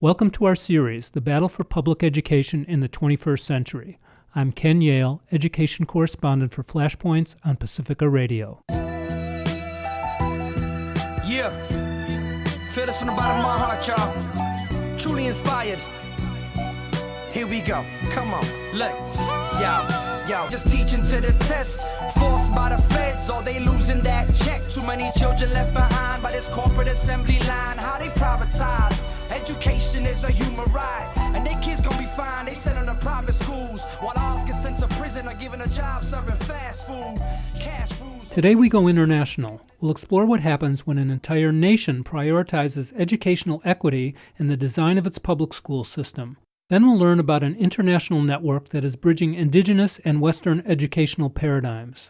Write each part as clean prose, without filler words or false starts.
Welcome to our series, The Battle for Public Education in the 21st Century. I'm Ken Yale, education correspondent for Flashpoints on Pacifica Radio. Yeah, feel this from the bottom of my heart, y'all. Truly inspired. Here we go, come on, look, yo, just teaching to the test, forced by the feds, or they losing that check. Too many children left behind by this corporate assembly line. How they privatize education is a human right, and their kids gonna be fine. They send them to private schools, while ours get sent to prison or given a job serving fast food. Cash rules. Today we go international. We'll explore what happens when an entire nation prioritizes educational equity in the design of its public school system. Then we'll learn about an international network that is bridging indigenous and Western educational paradigms.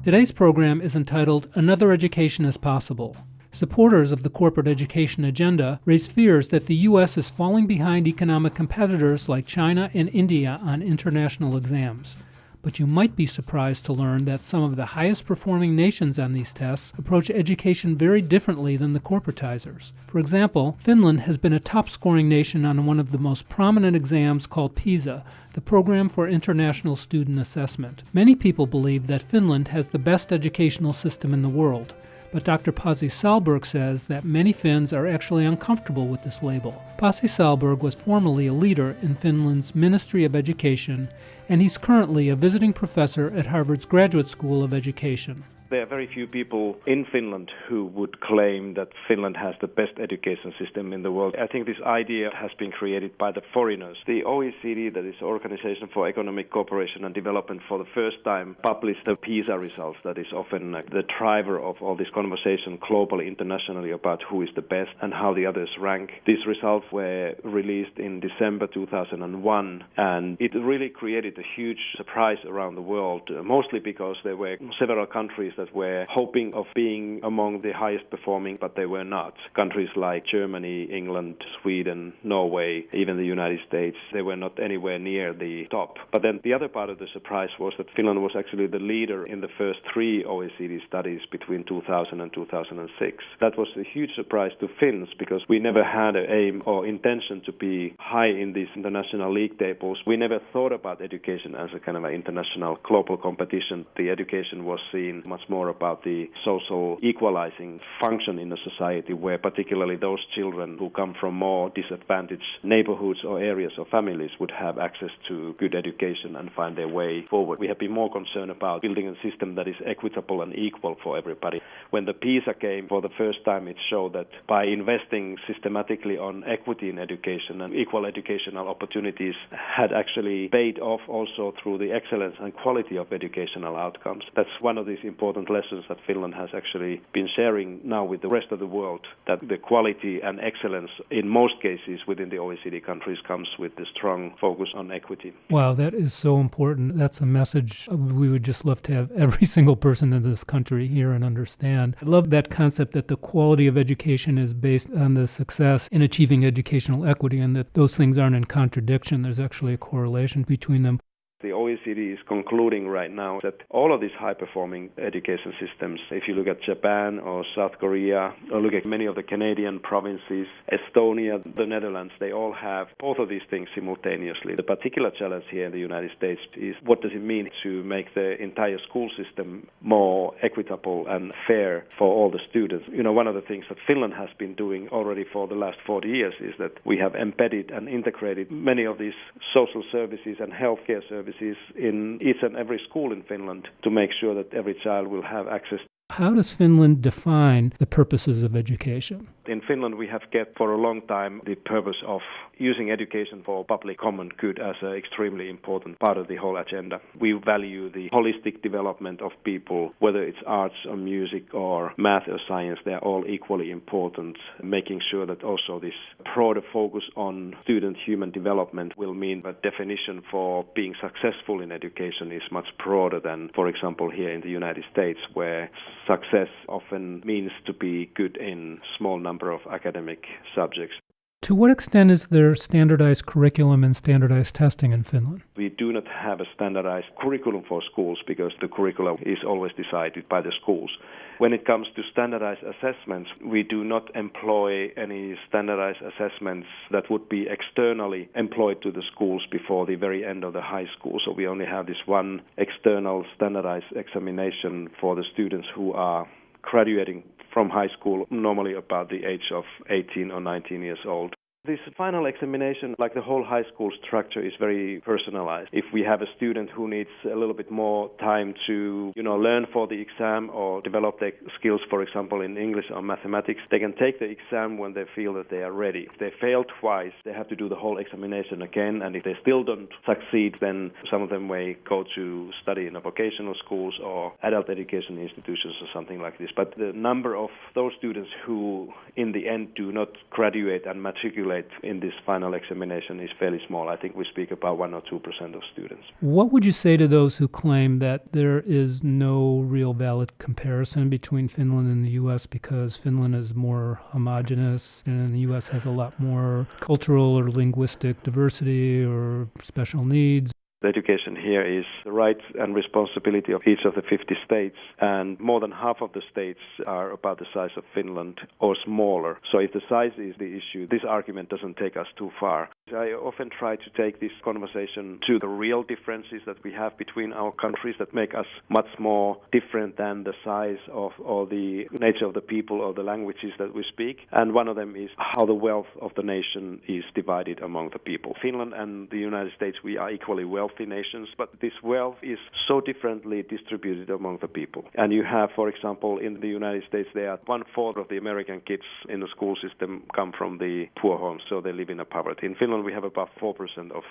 Today's program is entitled Another Education is Possible. Supporters of the corporate education agenda raise fears that the U.S. is falling behind economic competitors like China and India on international exams. But you might be surprised to learn that some of the highest performing nations on these tests approach education very differently than the corporatizers. For example, Finland has been a top-scoring nation on one of the most prominent exams called PISA, the Program for International Student Assessment. Many people believe that Finland has the best educational system in the world. But Dr. Pasi Sahlberg says that many Finns are actually uncomfortable with this label. Pasi Sahlberg was formerly a leader in Finland's Ministry of Education, and he's currently a visiting professor at Harvard's Graduate School of Education. There are very few people in Finland who would claim that Finland has the best education system in the world. I think this idea has been created by the foreigners. The OECD, that is Organization for Economic Cooperation and Development, for the first time published the PISA results. That is often the driver of all this conversation globally, internationally, about who is the best and how the others rank. These results were released in December 2001, and it really created a huge surprise around the world, mostly because there were several countries that were hoping of being among the highest performing, but they were not. Countries like Germany, England, Sweden, Norway, even the United States, they were not anywhere near the top. But then the other part of the surprise was that Finland was actually the leader in the first three OECD studies between 2000 and 2006. That was a huge surprise to Finns because we never had an aim or intention to be high in these international league tables. We never thought about education as a kind of an international global competition. The education was seen much more about the social equalizing function in a society where particularly those children who come from more disadvantaged neighborhoods or areas or families would have access to good education and find their way forward. We have been more concerned about building a system that is equitable and equal for everybody. When the PISA came for the first time, it showed that by investing systematically on equity in education and equal educational opportunities had actually paid off also through the excellence and quality of educational outcomes. That's one of these important lessons that Finland has actually been sharing now with the rest of the world, that the quality and excellence in most cases within the OECD countries comes with the strong focus on equity. Wow, that is so important. That's a message we would just love to have every single person in this country hear and understand. I love that concept that the quality of education is based on the success in achieving educational equity and that those things aren't in contradiction. There's actually a correlation between them. The OECD is concluding right now that all of these high-performing education systems, if you look at Japan or South Korea, or look at many of the Canadian provinces, Estonia, the Netherlands, they all have both of these things simultaneously. The particular challenge here in the United States is what does it mean to make the entire school system more equitable and fair for all the students? You know, one of the things that Finland has been doing already for the last 40 years is that we have embedded and integrated many of these social services and healthcare services in each and every school in Finland to make sure that every child will have access. How does Finland define the purposes of education? In Finland, we have kept for a long time the purpose of using education for public common good as an extremely important part of the whole agenda. We value the holistic development of people, whether it's arts or music or math or science, they're all equally important. Making sure that also this broader focus on student human development will mean that definition for being successful in education is much broader than, for example, here in the United States, where success often means to be good in small number of academic subjects. To what extent is there standardized curriculum and standardized testing in Finland? We do not have a standardized curriculum for schools because the curriculum is always decided by the schools. When it comes to standardized assessments, we do not employ any standardized assessments that would be externally employed to the schools before the very end of the high school. So we only have this one external standardized examination for the students who are graduating from high school, normally about the age of 18 or 19 years old. This final examination, like the whole high school structure, is very personalized. If we have a student who needs a little bit more time to, learn for the exam or develop their skills, for example, in English or mathematics, they can take the exam when they feel that they are ready. If they fail twice, they have to do the whole examination again, and if they still don't succeed, then some of them may go to study in vocational schools or adult education institutions or something like this. But the number of those students who, in the end, do not graduate and matriculate in this final examination is fairly small. I think we speak about 1 or 2% of students. What would you say to those who claim that there is no real valid comparison between Finland and the U.S. because Finland is more homogenous and the U.S. has a lot more cultural or linguistic diversity or special needs? The education here is the right and responsibility of each of the 50 states, and more than half of the states are about the size of Finland or smaller. So if the size is the issue, this argument doesn't take us too far. I often try to take this conversation to the real differences that we have between our countries that make us much more different than the size of or the nature of the people or the languages that we speak. And one of them is how the wealth of the nation is divided among the people. Finland and the United States, we are equally wealthy nations, but this wealth is so differently distributed among the people. And you have, for example, in the United States, there are 1/4 of the American kids in the school system come from the poor homes, so they live in a poverty. In Finland, we have about 4% of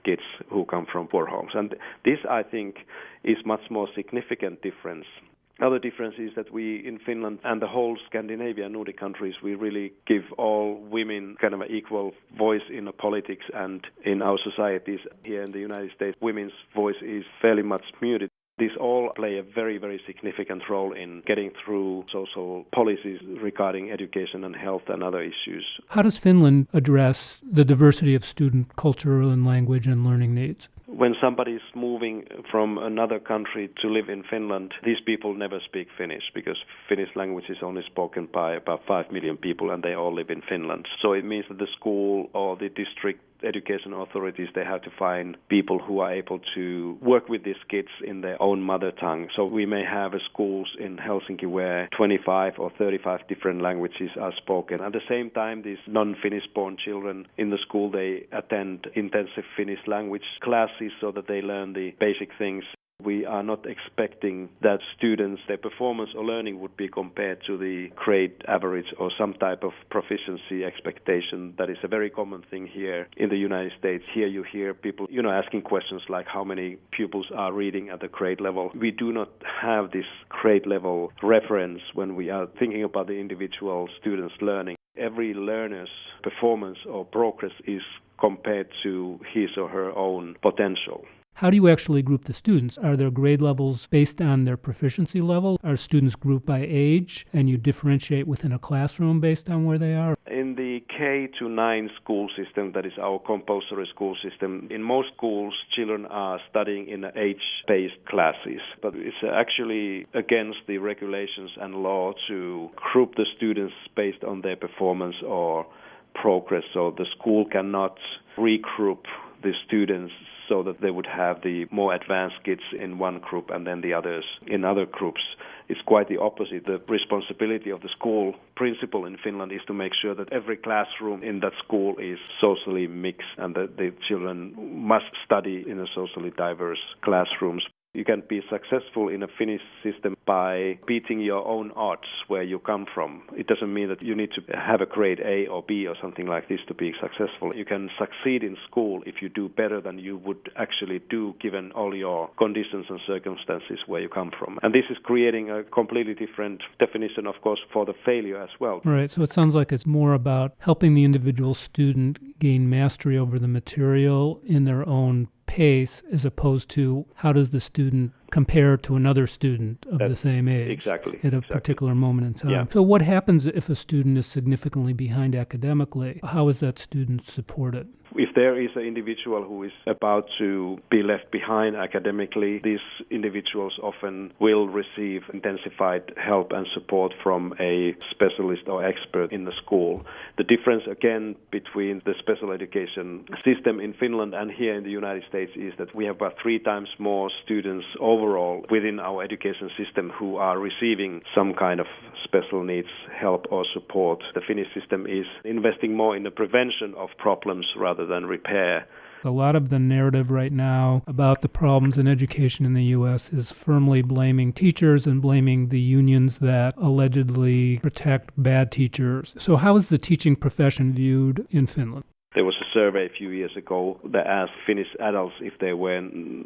kids who come from poor homes. And this, I think, is much more significant difference. Other difference is that we in Finland and the whole Scandinavia, Nordic countries, we really give all women kind of an equal voice in the politics and in our societies. Here in the United States, women's voice is fairly much muted. These all play a very, very significant role in getting through social policies regarding education and health and other issues. How does Finland address the diversity of student cultural and language and learning needs? When somebody is moving from another country to live in Finland, these people never speak Finnish because Finnish language is only spoken by about 5 million people and they all live in Finland. So it means that the school or the district education authorities, they have to find people who are able to work with these kids in their own mother tongue. So we may have schools in Helsinki where 25 or 35 different languages are spoken. At the same time, these non-Finnish born children in the school, they attend intensive Finnish language classes so that they learn the basic things. We are not expecting that students, their performance or learning would be compared to the grade average or some type of proficiency expectation. That is a very common thing here in the United States. Here you hear people, asking questions like how many pupils are reading at the grade level. We do not have this grade level reference when we are thinking about the individual students' learning. Every learner's performance or progress is compared to his or her own potential. How do you actually group the students? Are there grade levels based on their proficiency level? Are students grouped by age and you differentiate within a classroom based on where they are? In the K-9 school system, that is our compulsory school system, in most schools children are studying in age-based classes. But it's actually against the regulations and law to group the students based on their performance or progress. So the school cannot regroup the students so that they would have the more advanced kids in one group and then the others in other groups. It's quite the opposite. The responsibility of the school principal in Finland is to make sure that every classroom in that school is socially mixed and that the children must study in a socially diverse classrooms. You can be successful in a Finnish system by beating your own odds where you come from. It doesn't mean that you need to have a grade A or B or something like this to be successful. You can succeed in school if you do better than you would actually do given all your conditions and circumstances where you come from. And this is creating a completely different definition, of course, for the failure as well. Right. So it sounds like it's more about helping the individual student gain mastery over the material in their own pace as opposed to how does the student compare to another student of the same age exactly at a particular moment in time. Yeah. So what happens if a student is significantly behind academically? How is that student supported? If there is an individual who is about to be left behind academically, these individuals often will receive intensified help and support from a specialist or expert in the school. The difference, again, between the special education system in Finland and here in the United States is that we have about 3 times more students overall within our education system who are receiving some kind of special needs help or support. The Finnish system is investing more in the prevention of problems rather than repair. A lot of the narrative right now about the problems in education in the U.S. is firmly blaming teachers and blaming the unions that allegedly protect bad teachers. So how is the teaching profession viewed in Finland? There was a survey a few years ago that asked Finnish adults if they were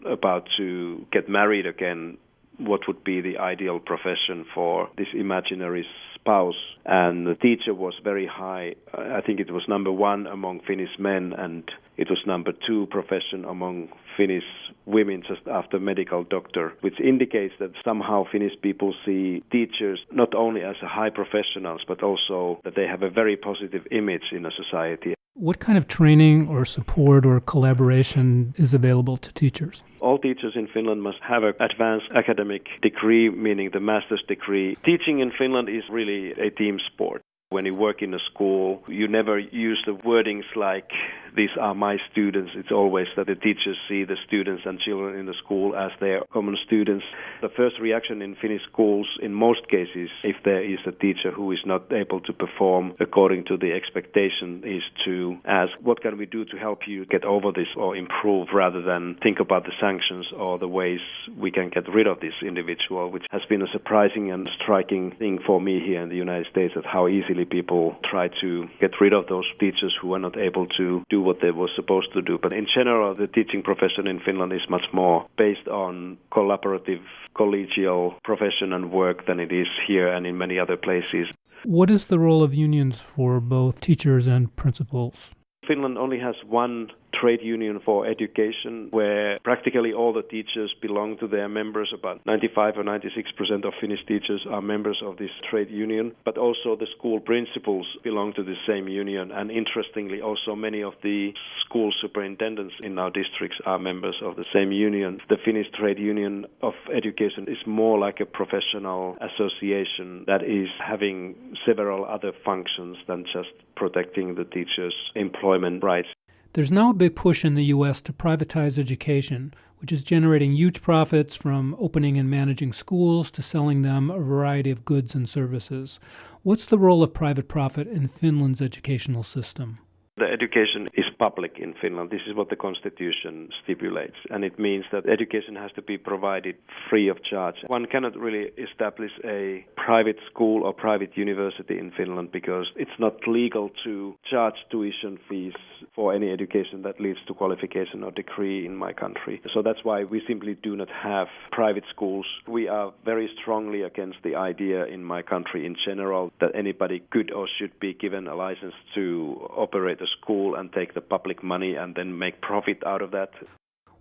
about to get married again, what would be the ideal profession for this imaginary spouse. And the teacher was very high. I think it was number 1 among Finnish men, and it was number 2 profession among Finnish women just after medical doctor, which indicates that somehow Finnish people see teachers not only as high professionals, but also that they have a very positive image in a society. What kind of training or support or collaboration is available to teachers? All teachers in Finland must have an advanced academic degree, meaning the master's degree. Teaching in Finland is really a team sport. When you work in a school, you never use the wordings like, these are my students. It's always that the teachers see the students and children in the school as their common students. The first reaction in Finnish schools, in most cases, if there is a teacher who is not able to perform according to the expectation, is to ask, what can we do to help you get over this or improve, rather than think about the sanctions or the ways we can get rid of this individual, which has been a surprising and striking thing for me here in the United States, that how easily people try to get rid of those teachers who are not able to do what they were supposed to do. But in general, the teaching profession in Finland is much more based on collaborative, collegial profession and work than it is here and in many other places. What is the role of unions for both teachers and principals? Finland only has one trade union for education, where practically all the teachers belong to their members. About 95 or 96% of Finnish teachers are members of this trade union, but also the school principals belong to the same union. And interestingly, also many of the school superintendents in our districts are members of the same union. The Finnish Trade Union of Education is more like a professional association that is having several other functions than just protecting the teachers' employment rights. There's now a big push in the U.S. to privatize education, which is generating huge profits from opening and managing schools to selling them a variety of goods and services. What's the role of private profit in Finland's educational system? The education is public in Finland. This is what the constitution stipulates, and it means that education has to be provided free of charge. One cannot really establish a private school or private university in Finland because it's not legal to charge tuition fees for any education that leads to qualification or degree in my country. So that's why we simply do not have private schools. We are very strongly against the idea in my country in general that anybody could or should be given a license to operate a school and take the public money and then make profit out of that.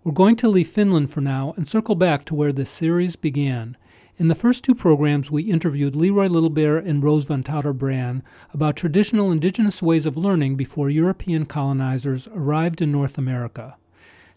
We're going to leave Finland for now and circle back to where this series began. In the first 2 programs, we interviewed Leroy Littlebear and Rose van Touter-Brand about traditional indigenous ways of learning before European colonizers arrived in North America.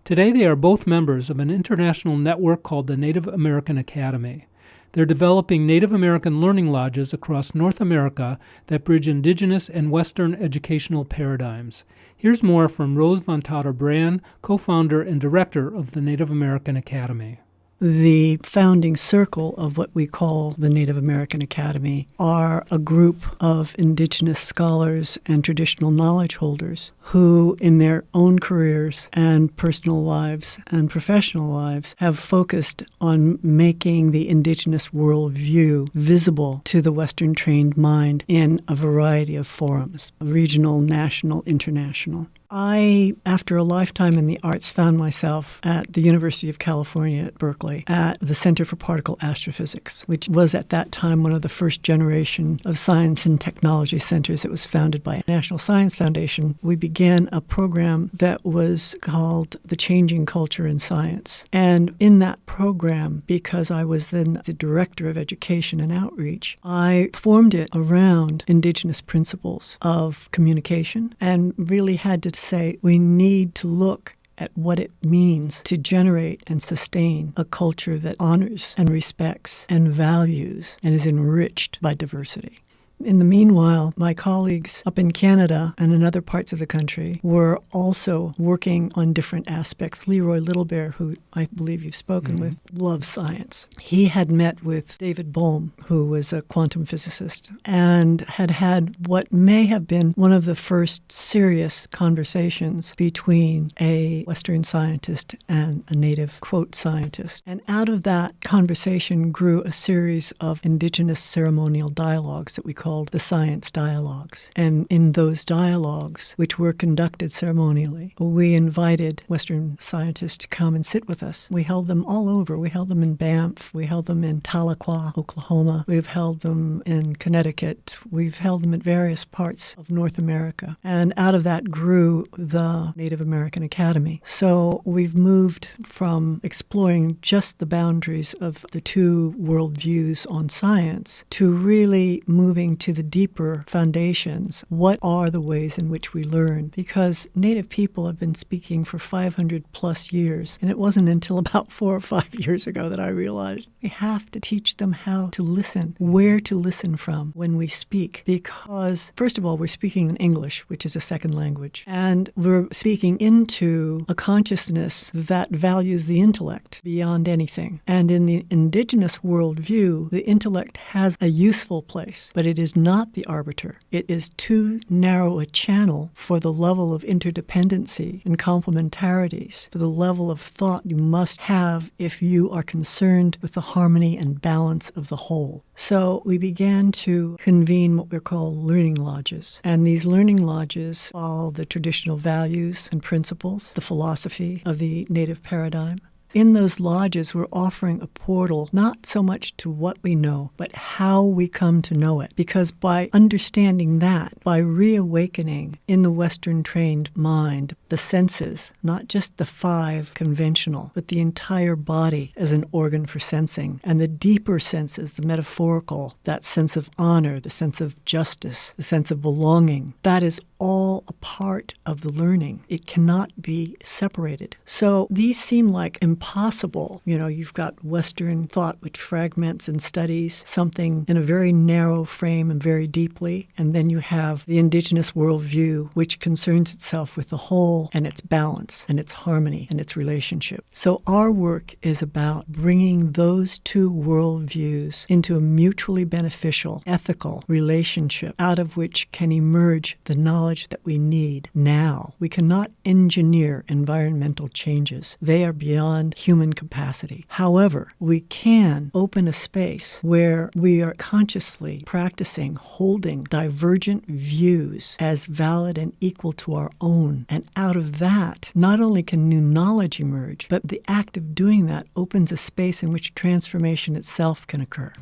Today, they are both members of an international network called the Native American Academy. They're developing Native American learning lodges across North America that bridge indigenous and Western educational paradigms. Here's more from Rose van Touter-Brand, co-founder and director of the Native American Academy. The founding circle of what we call the Native American Academy are a group of indigenous scholars and traditional knowledge holders who, in their own careers and personal lives and professional lives, have focused on making the indigenous worldview visible to the Western-trained mind in a variety of forums, regional, national, international. I, after a lifetime in the arts, found myself at the University of California at Berkeley at the Center for Particle Astrophysics, which was at that time one of the first generation of science and technology centers. It was founded by a National Science Foundation. We began a program that was called The Changing Culture in Science. And in that program, because I was then the director of education and outreach, I formed it around indigenous principles of communication and really had to say we need to look at what it means to generate and sustain a culture that honors and respects and values and is enriched by diversity. In the meanwhile, my colleagues up in Canada and in other parts of the country were also working on different aspects. Leroy Littlebear, who I believe you've spoken with, loves science. He had met with David Bohm, who was a quantum physicist, and had what may have been one of the first serious conversations between a Western scientist and a native, quote, scientist. And out of that conversation grew a series of indigenous ceremonial dialogues that we called the Science Dialogues. And in those dialogues, which were conducted ceremonially, we invited Western scientists to come and sit with us. We held them all over. We held them in Banff. We held them in Tahlequah, Oklahoma. We've held them in Connecticut. We've held them at various parts of North America. And out of that grew the Native American Academy. So we've moved from exploring just the boundaries of the two worldviews on science to really moving to the deeper foundations. What are the ways in which we learn? Because Native people have been speaking for 500 plus years, and it wasn't until about 4 or 5 years ago that I realized we have to teach them how to listen, where to listen from when we speak. Because, first of all, we're speaking in English, which is a second language, and we're speaking into a consciousness that values the intellect beyond anything. And in the indigenous worldview, the intellect has a useful place, but it is not the arbiter. It is too narrow a channel for the level of interdependency and complementarities, for the level of thought you must have if you are concerned with the harmony and balance of the whole. So we began to convene what we call learning lodges. And these learning lodges follow the traditional values and principles, the philosophy of the Native paradigm. In those lodges, we're offering a portal not so much to what we know, but how we come to know it. Because by understanding that, by reawakening in the Western-trained mind the senses, not just the 5 conventional, but the entire body as an organ for sensing, and the deeper senses, the metaphorical, that sense of honor, the sense of justice, the sense of belonging, that is all a part of the learning. It cannot be separated. So these seem like impossible. You know, you've got Western thought which fragments and studies something in a very narrow frame and very deeply, and then you have the indigenous worldview which concerns itself with the whole and its balance and its harmony and its relationship. So our work is about bringing those two worldviews into a mutually beneficial, ethical relationship out of which can emerge the knowledge that we need now. We cannot engineer environmental changes. They are beyond human capacity. However, we can open a space where we are consciously practicing holding divergent views as valid and equal to our own. And out of that, not only can new knowledge emerge, but the act of doing that opens a space in which transformation itself can occur.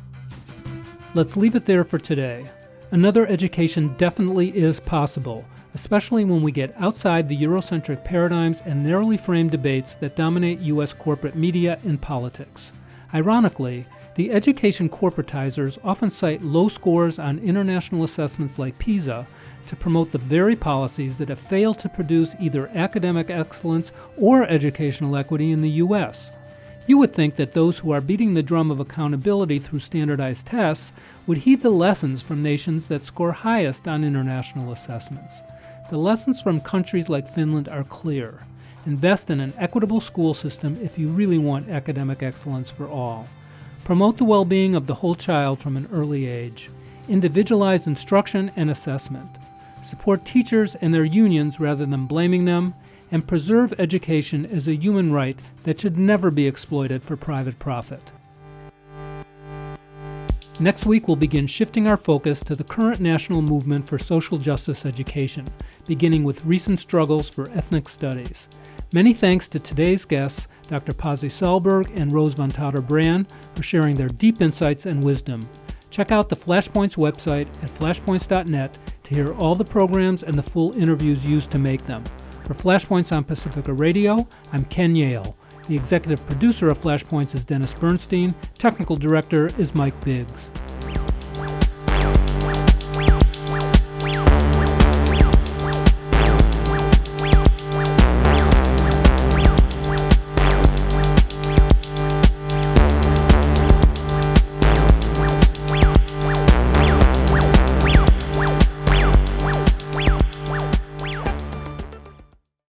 Let's leave it there for today. Another education definitely is possible, especially when we get outside the Eurocentric paradigms and narrowly framed debates that dominate U.S. corporate media and politics. Ironically, the education corporatizers often cite low scores on international assessments like PISA to promote the very policies that have failed to produce either academic excellence or educational equity in the U.S. You would think that those who are beating the drum of accountability through standardized tests would heed the lessons from nations that score highest on international assessments. The lessons from countries like Finland are clear. Invest in an equitable school system if you really want academic excellence for all. Promote the well-being of the whole child from an early age. Individualize instruction and assessment. Support teachers and their unions rather than blaming them, and preserve education as a human right that should never be exploited for private profit. Next week, we'll begin shifting our focus to the current national movement for social justice education, beginning with recent struggles for ethnic studies. Many thanks to today's guests, Dr. Pasi Sahlberg and Rose van Tauter-Brand, for sharing their deep insights and wisdom. Check out the Flashpoints website at flashpoints.net to hear all the programs and the full interviews used to make them. For Flashpoints on Pacifica Radio, I'm Ken Yale. The executive producer of Flashpoints is Dennis Bernstein. Technical director is Mike Biggz.